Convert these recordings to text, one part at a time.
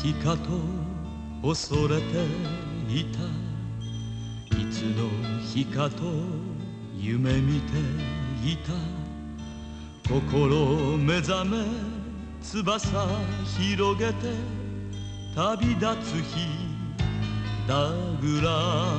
日かと恐れていた。いつの日かと夢見ていた。心目覚め翼広げて旅立つ日だぐら。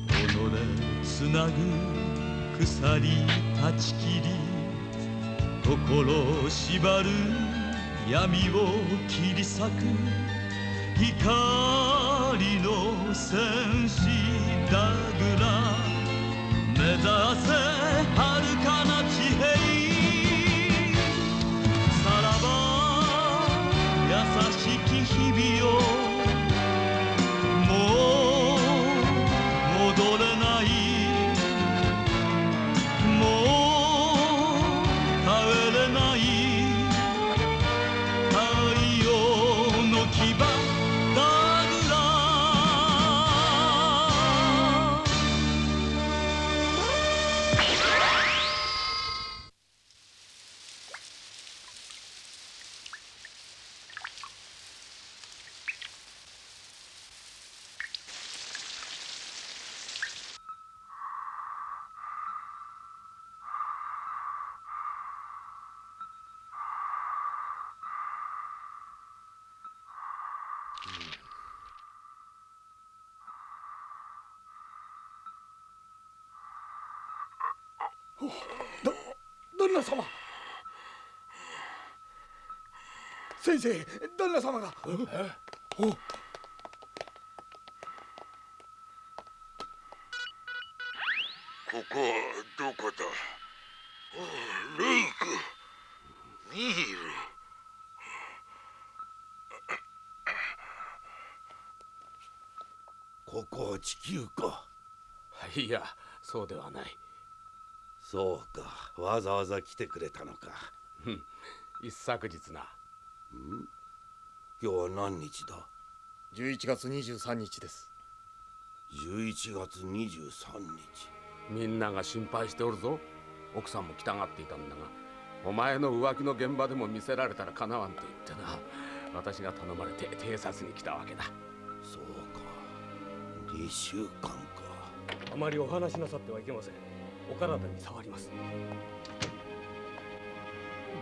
己つなぐ鎖断ち切り心縛る闇を切り裂く光の戦士だぐら。目指せ遥かな地平。さらば優しき日々をもう戻れない。もう帰れない。太陽の牙だぐら。旦那様。先生、旦那様が。おここはどこだ。レイク、ニール。ここは地球か。いや、そうではない。そうか、わざわざ来てくれたのか。一昨日な。今日は何日だ。11月23日です。11月23日。みんなが心配しておるぞ。奥さんも来たがっていたんだが、お前の浮気の現場でも見せられたらかなわんと言ってな。私が頼まれて偵察に来たわけだ。そうか、2週間か。あまりお話しなさってはいけません。お体に触ります。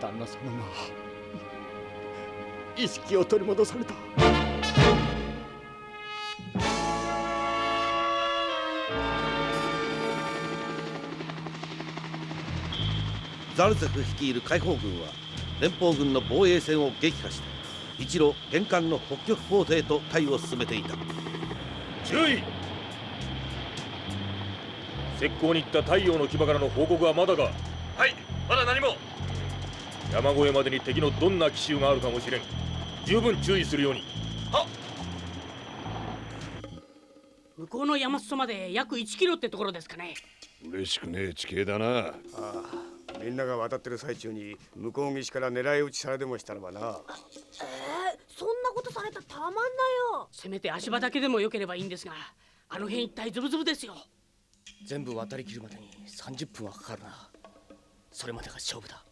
旦那様が意識を取り戻された。ザルツェフ率いる解放軍は連邦軍の防衛線を撃破して一路玄関の北極ポートへと隊を進めていた。注意。石膏に行った太陽の牙からの報告はまだか。はい、まだ何も。山越えまでに敵のどんな奇襲があるかもしれん。十分注意するように。はっ。向こうの山裾まで約1キロってところですかね。嬉しくねえ地形だな。みんなが渡ってる最中に向こう岸から狙い撃ちされでもしたらばな。そんなことされたらたまんなよ。せめて足場だけでも良ければいいんですが、あの辺一帯ズブズブですよ。全部渡りきるまでに30分はかかるな。それまでが勝負だ。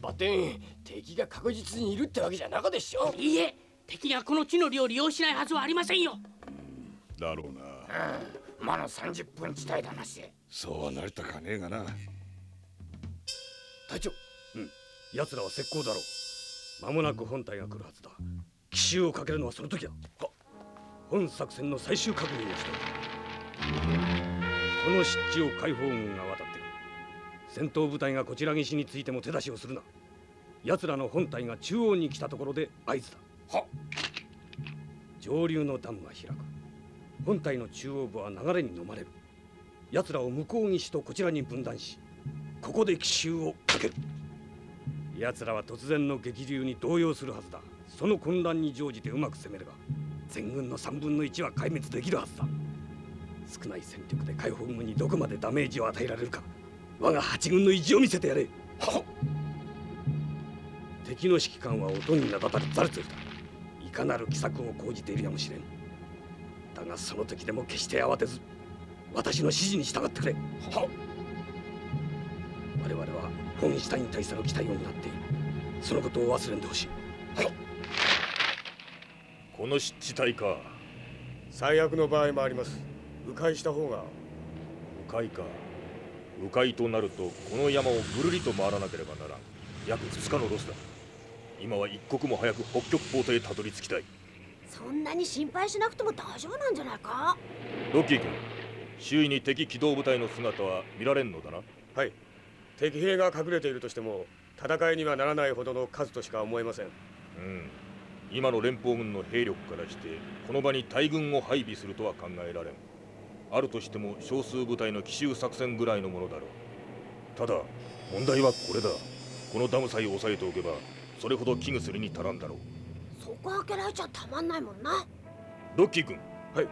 バテン、敵が確実にいるってわけじゃなかでしょ。いいえ、敵がこの地の利を利用しないはずはありませんよ。だろうな。まだ30分地帯だなし。そうはなりたかねえがな。隊長、奴らは石膏だろう。間もなく本隊が来るはずだ。奇襲をかけるのはその時だ。本作戦の最終確認をしておる。この湿地を解放軍が渡ってくる。戦闘部隊がこちら岸についても手出しをするな。奴らの本隊が中央に来たところで合図だ。上流のダムが開く。本隊の中央部は流れに飲まれる。奴らを向こう岸とこちらに分断し、ここで奇襲をかける。奴らは突然の激流に動揺するはずだ。その混乱に乗じてうまく攻めれば全軍の3分の1は壊滅できるはずだ。少ない戦力で解放軍にどこまでダメージを与えられるか、我が8軍の意地を見せてやれ。敵の指揮官は音に名だたるザルツェフだ。いかなる奇策を講じているやもしれん。だがその時でも決して慌てず、私の指示に従ってくれ。我々は本シュタイン大佐の期待を担っている。そのことを忘れんでほしい。この湿地帯か。最悪の場合もあります。迂回した方が。迂回か。迂回となるとこの山をぐるりと回らなければならん。約2日のロスだ。今は一刻も早く北極ポートへたどり着きたい。そんなに心配しなくても大丈夫なんじゃないか。ロッキー君、周囲に敵機動部隊の姿は見られんのだな。はい。敵兵が隠れているとしても戦いにはならないほどの数としか思えません。今の連邦軍の兵力からしてこの場に大軍を配備するとは考えられん。あるとしても少数部隊の奇襲作戦ぐらいのものだろう。ただ問題はこれだ。このダムさえ押さえておけばそれほど危惧するに足らんだろう。そこ開けられちゃたまんないもんな。ロッキー君。はい。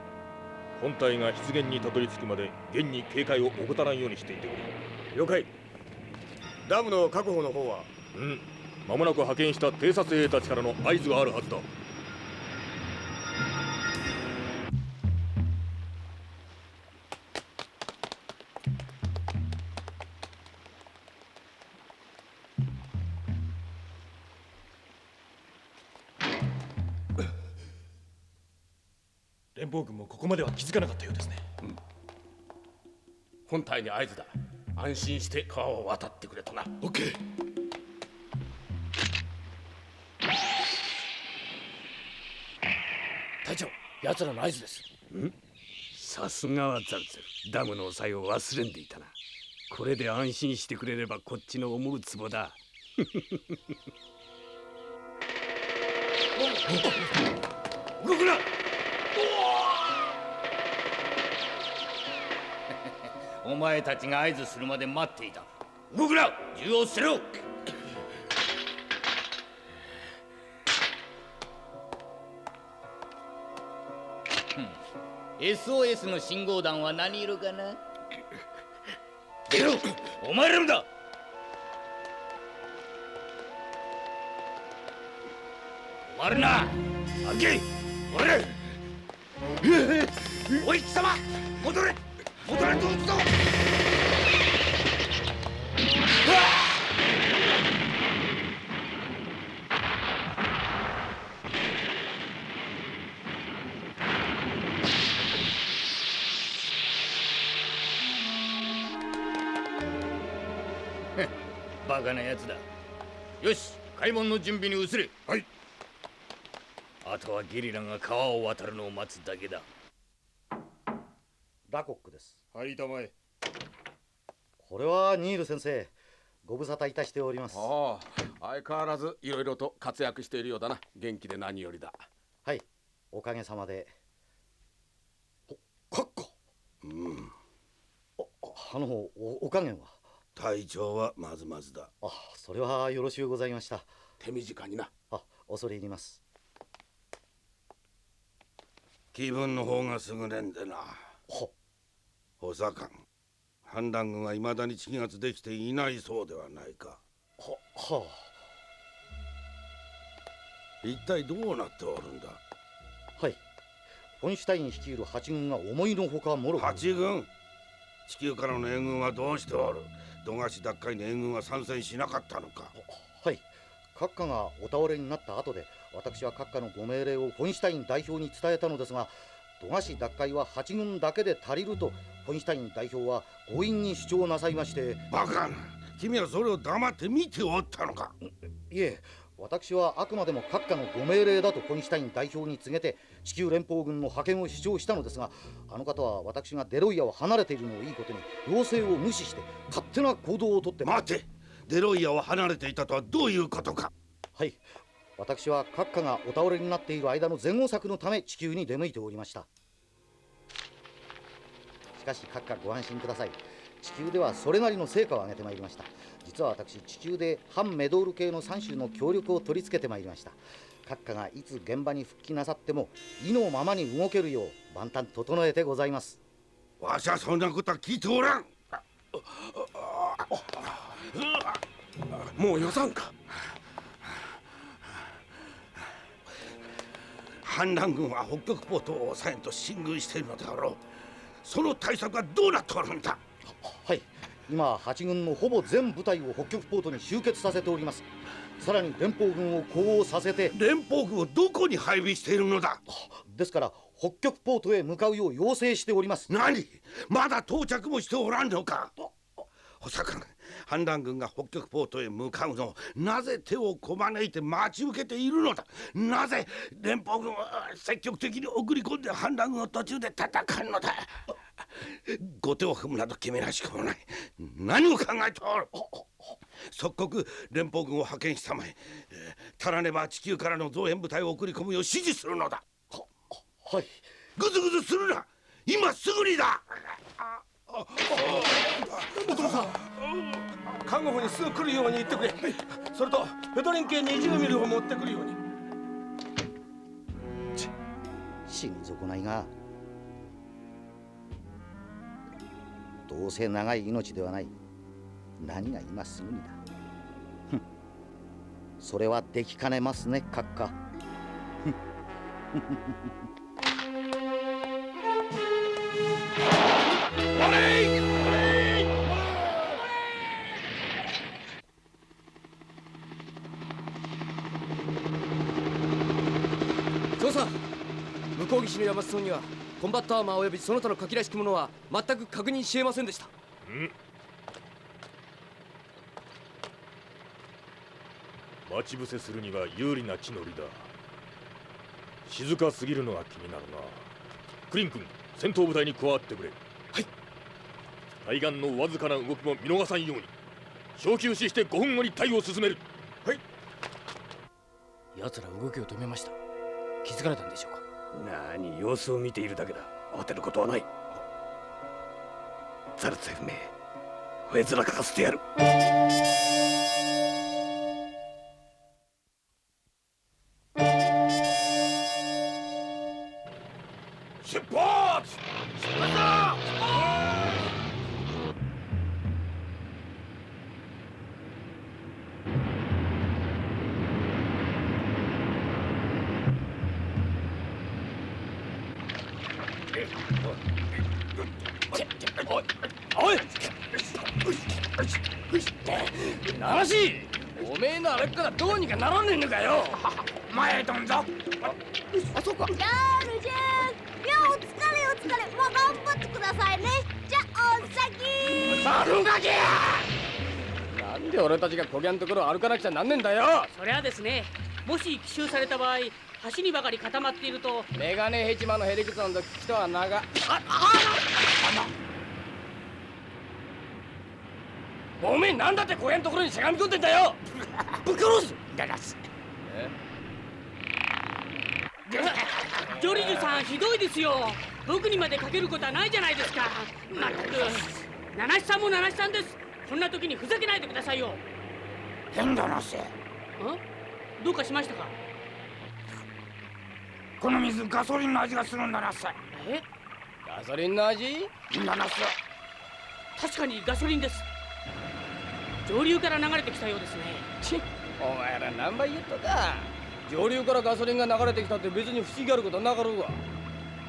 本隊が湿原にたどり着くまで現に警戒を怠らんようにしていてくれ。了解。ダムの確保の方は？間もなく派遣した偵察兵たちからの合図があるはずだ。連邦軍もここまでは気づかなかったようですね。本隊に合図だ。安心して川を渡ってくれとな。オッケー。隊長、奴らの合図です。さすがはザルゼル。ダムの抑えを忘れんでいたな。これで安心してくれればこっちの思うツボだ。動くな。お前たちが合図するまで待っていた。動くな。銃を捨てろ。SOS の信号弾は何色かな。出ろ。お前らもだ。止まるな。開け。おれ。おい貴様、戻れ。戻れと撃つぞ。バカなやつだ。よし、開門の準備に移れ。はい。あとはゲリラが川を渡るのを待つだけだ。ラコックです。はい、たまえ。これはニール先生、ご無沙汰いたしております。ああ、相変わらずいろいろと活躍しているようだな。元気で何よりだ。はい、おかげさまで。閣下。お加減は？隊長はまずまずだ。それはよろしゅうございました。手短にな。恐れ入ります。気分の方が優れんでな。補佐官、反乱軍はいまだに鎮圧できていないそうではないか。一体どうなっておるんだ。はい、フォンシュタイン率いる8軍が思いのほかもろく。8軍？地球からの援軍はどうしておる？ドガシ奪回に援軍は参戦しなかったのか。はい、閣下がお倒れになった後で私は閣下のご命令をフォンシュタイン代表に伝えたのですが、ドガシ奪回は8軍だけで足りるとフォンシュタイン代表は強引に主張なさいまして。バカな、君はそれを黙って見ておったのか。いえ、私はあくまでも閣下のご命令だとフォンシュタイン代表に告げて地球連邦軍の派遣を主張したのですが、あの方は私がデロイヤを離れているのをいいことに要請を無視して勝手な行動をとって。待て、デロイヤを離れていたとはどういうことか。はい、私は閣下がお倒れになっている間の前後策のため地球に出向いておりました。しかし閣下ご安心ください。地球ではそれなりの成果を上げてまいりました。実は私、地球で反メドール系の3種の協力を取り付けてまいりました。閣下がいつ現場に復帰なさっても意のままに動けるよう万端整えてございます。わしはそんなことは聞いておらん。もう予算か。反乱軍は北極ポートを抑えんと進軍しているのであろう。その対策はどうなっておるんだ。はい、今8軍のほぼ全部隊を北極ポートに集結させております。さらに連邦軍を呼応させて。連邦軍をどこに配備しているのだ。ですから北極ポートへ向かうよう要請しております。何、まだ到着もしておらんのか。補佐官、反乱軍が北極ポートへ向かうのをなぜ手をこまねいて待ち受けているのだ。なぜ連邦軍を積極的に送り込んで反乱軍を途中で戦うのだ。後手を踏むなど君らしくもない。何を考えておる。即刻連邦軍を派遣したまえ、足らねば地球からの増援部隊を送り込むよう指示するのだ。はい。ぐずぐずするな、今すぐにだ。お父さん、看護婦にすぐ来るように言ってくれ。それとペトリン系20ミリを持ってくるように。死に損ないが、どうせ長い命ではない。何が今すぐにだ。それはできかねますね、閣下。調査、向こう岸の山裾にはコンバットアーマーおよびその他の火器らしきものは全く確認しえませんでした。待ち伏せするには有利な地の利だ。静かすぎるのが気になるな。クリン君、戦闘部隊に加わってくれ。はい。対岸のわずかな動きも見逃さんように。小休止して5分後に隊を進める。はい。奴ら動きを止めました。気づかれたんでしょうか。何、様子を見ているだけだ。慌てることはない。ザルツェフめ、吠え面かかせてやる。出発！出発だ！おい！ならし！おめえのあれからどうにかならねえのかよ！前へどんぞ。あ、そうか。じゃあルジェン、いやお疲れお疲れ、まあ頑張ってくださいね。じゃあお先。猿ガキ！なんで俺たちがこぎゃんところを歩かなくちゃなんねえんだよ。そりゃですね、もし奇襲された場合、橋にばかり固まっていると。メガネヘチマのヘリクツォンと人は長。おめえなんだってこげんところにしゃがみ込んでんだよ。ぶっ殺す。だらす。ジョリジュさん、ひどいですよ。僕にまでかけることはないじゃないですか。まったく、七七さんも七七さんです。こんな時にふざけないでくださいよ。変だなせ。どうかしましたか。この水ガソリンの味がするんだなせ。え？ガソリンの味？だなせ。確かにガソリンです。上流から流れてきたようですね。ち、お前ら何倍言ったか。上流からガソリンが流れてきたって別に不思議あることなかろうが。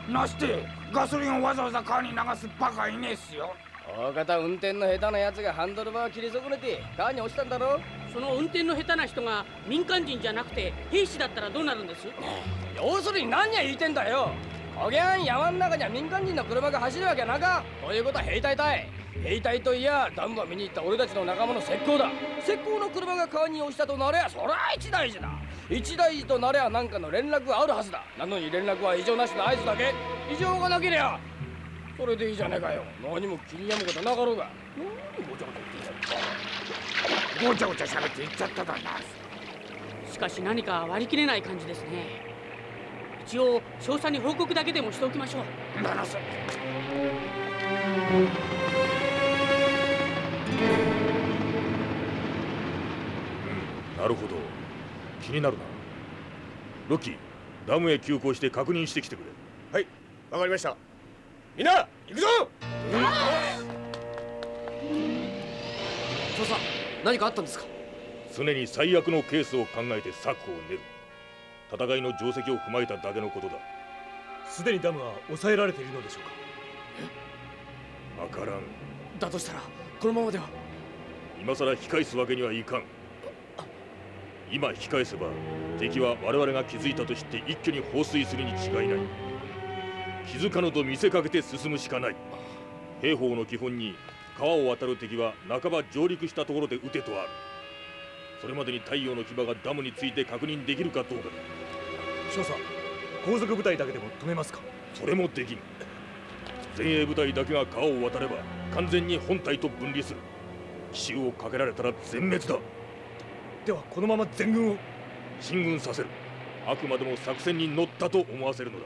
なしてガソリンをわざわざ川に流すバカいねえっすよ。大方運転の下手なやつがハンドルバーを切り損ねて川に落ちたんだろ。その運転の下手な人が民間人じゃなくて兵士だったらどうなるんです？要するに何や言いてんだよ。こぎゃん山ん中には民間人の車が走るわけなか。ということは兵隊たい。兵隊といやダムを見に行った俺たちの仲間の石膏だ。石膏の車が川に落ちたとなりゃそりゃ一大事だ。一大事となりゃ何かの連絡があるはずだ。なのに連絡は異常なしの合図だけ。異常がなけりゃそれでいいじゃねえかよ。何も気に病むことなかろうが。ごちゃごちゃ喋って言っちゃっただな。しかし何か割り切れない感じですね。一応少佐に報告だけでもしておきましょう。だなせ。なるほど、気になるな。ロッキー、ダムへ急行して確認してきてくれ。はい、わかりました。みんな行くぞ。調査、何かあったんですか。常に最悪のケースを考えて策を練る。戦いの定石を踏まえただけのことだ。すでにダムは抑えられているのでしょうか。わからん。だとしたらこのままでは。今さら引き返すわけにはいかん。今引き返せば敵は我々が気づいたとして一挙に放水するに違いない。気づかぬと見せかけて進むしかない。兵法の基本に川を渡る敵は半ば上陸したところで撃てとある。それまでに太陽の牙がダムについて確認できるかどうかだ。少佐、後続部隊だけでも止めますか？それもできん。前衛部隊だけが川を渡れば完全に本隊と分離する。奇襲をかけられたら全滅だ。ではこのまま全軍を進軍させる。あくまでも作戦に乗ったと思わせるのだ。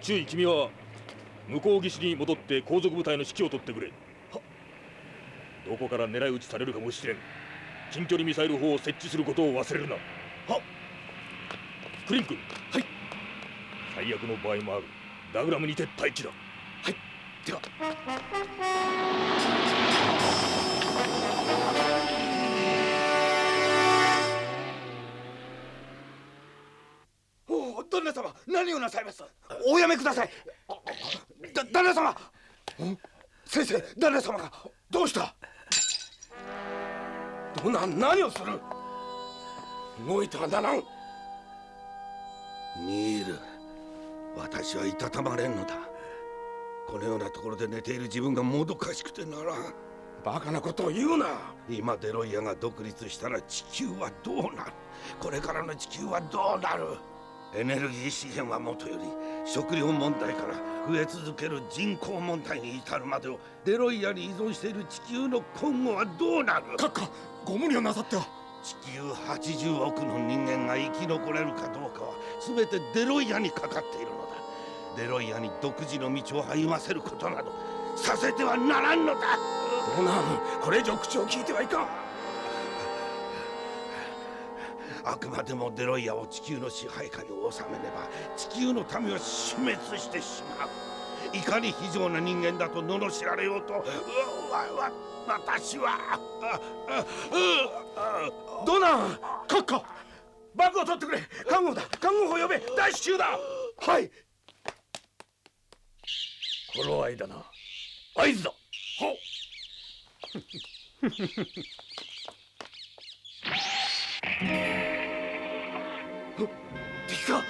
注意、君は向こう岸に戻って後続部隊の指揮を取ってくれ。どこから狙い撃ちされるかもしれん。近距離ミサイル砲を設置することを忘れるな。はっ。クリン君。はい。最悪の場合もある。ダグラムにて待機だ。はい。では。旦那様、何をなさいます？おやめください。旦那様。先生、旦那様がどうした？何をする？動いてはならん。ニール、私はいたたまれんのだ。このようなところで寝ている自分がもどかしくてならん。バカなことを言うな。今デロイヤが独立したら地球はどうなる？これからの地球はどうなる？エネルギー資源はもとより食料問題から増え続ける人口問題に至るまでをデロイヤに依存している地球の今後はどうなる？閣下、ご無理をなさっては。地球80億の人間が生き残れるかどうかは全てデロイヤにかかっているのだ。デロイヤに独自の道を歩ませることなどさせてはならんのだ。どうなん、これ以上口を聞いてはいかん。あくまでもデロイヤを地球の支配下に収めれば地球の民は死滅してしまう。いかに非常な人間だと罵られようと私はどうなん、閣下。バッグを取ってくれ。看護だ、看護婦を呼べ。大至急だ。はい。この間な、合図だ。はっ敵か。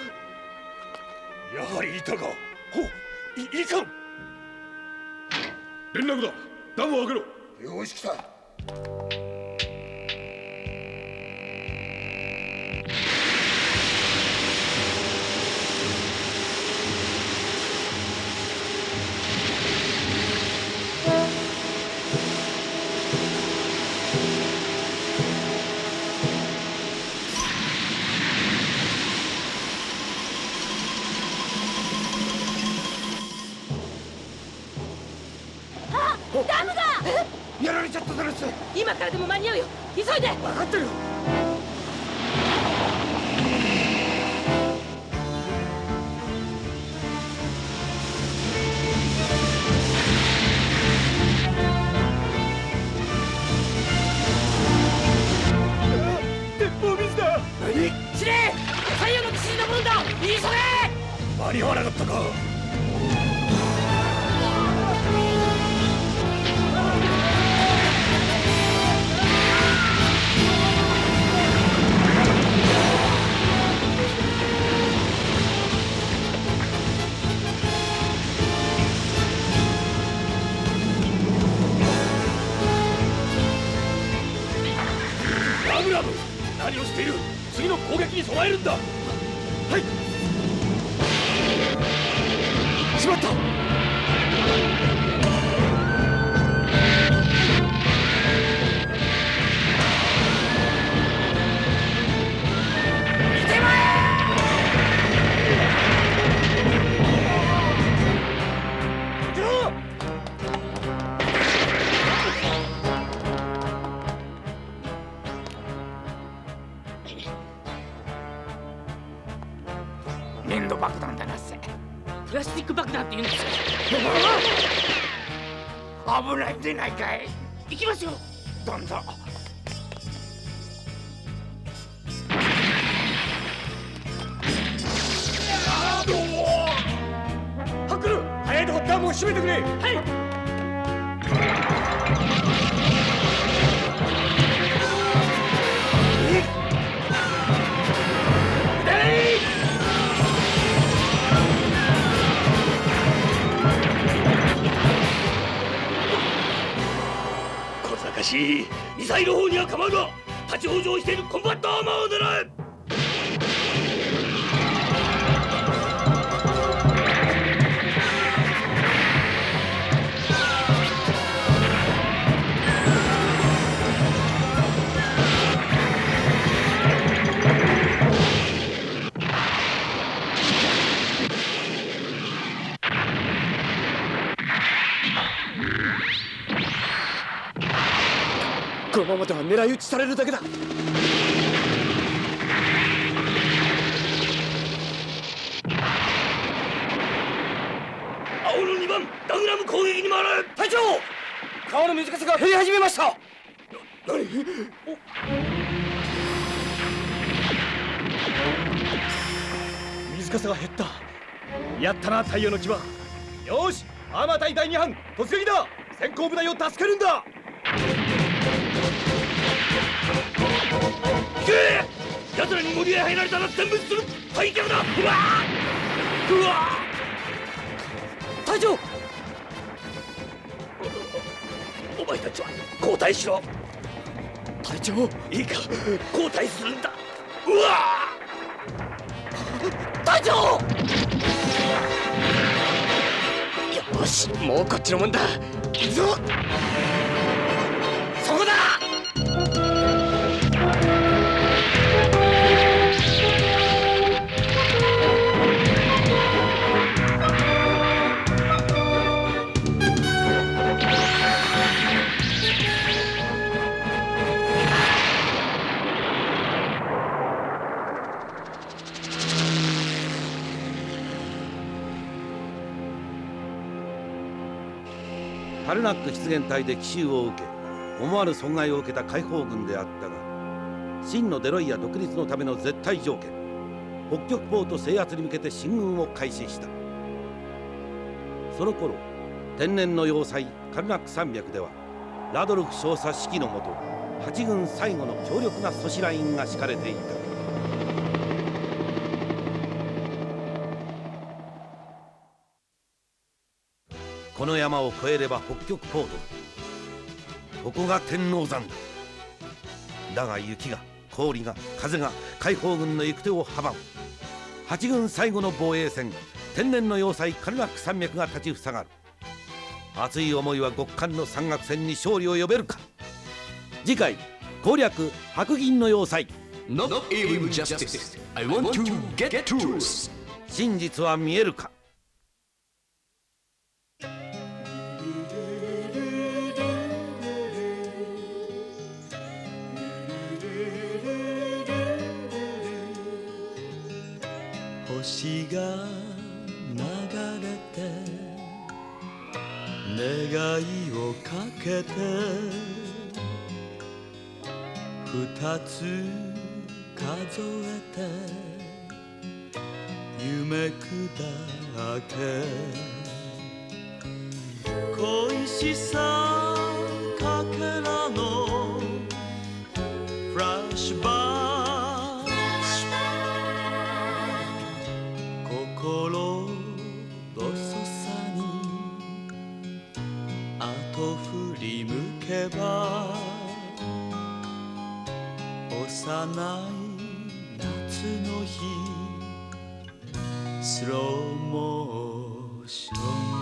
やはりいたか。いかん。連絡だ。ダムを開けろ。よし、来た。ダムがやられちゃっただろ。今からでも間に合うよ。急いで。分かってる。鉄砲水だ。何？司令、太陽の岸に登るんだ。急げ。間に合わなかったか。何をしている？次の攻撃に備えるんだ。はい。しまった。見てまえ。粘土爆弾だなせ。プラスチック爆弾って言うんですよ。危ないんでないかい。行きますよ。どんどん。ハックル、早いとこダムを閉めてくれ。はい。が構うな。立ち往生しているコンバットアーマーを狙え。このままでは狙い撃ちされるだけだ。青の2番ダグラム攻撃に回る。隊長、川の水かさが減り始めました。何？水かさが減った。やったな太陽の牙。よし、アーマー隊第2班突撃だ。先行部隊を助けるんだ。奴らに森へ入られたら全滅する。退却だ。うわ隊長、お前たちは交代しろ。隊長、いいか、交代するんだ。隊長。よし、もうこっちのもんだ。行くぞ。そこだ。カルナック出現隊で奇襲を受け思わぬ損害を受けた解放軍であったが、真のデロイヤ独立のための絶対条件、北極ポート制圧に向けて進軍を開始した。その頃天然の要塞カルナック山脈ではラドルフ少佐指揮のもと8軍最後の強力な阻止ラインが敷かれていた。この山を越えれば北極ポート、ここが天王山だ。だが雪が氷が風が解放軍の行く手を阻む。8軍最後の防衛戦、天然の要塞カルナック山脈が立ちふさがる。熱い思いは極寒の山岳戦に勝利を呼べるか。次回攻略白銀の要塞。 Not even justice. I want to get truth. 真実は見えるか。星が流れて願いをかけて二つ数えて夢砕け恋しさかけらのフラッシュバック心細さに後振り向けば幼い夏の日スローモーション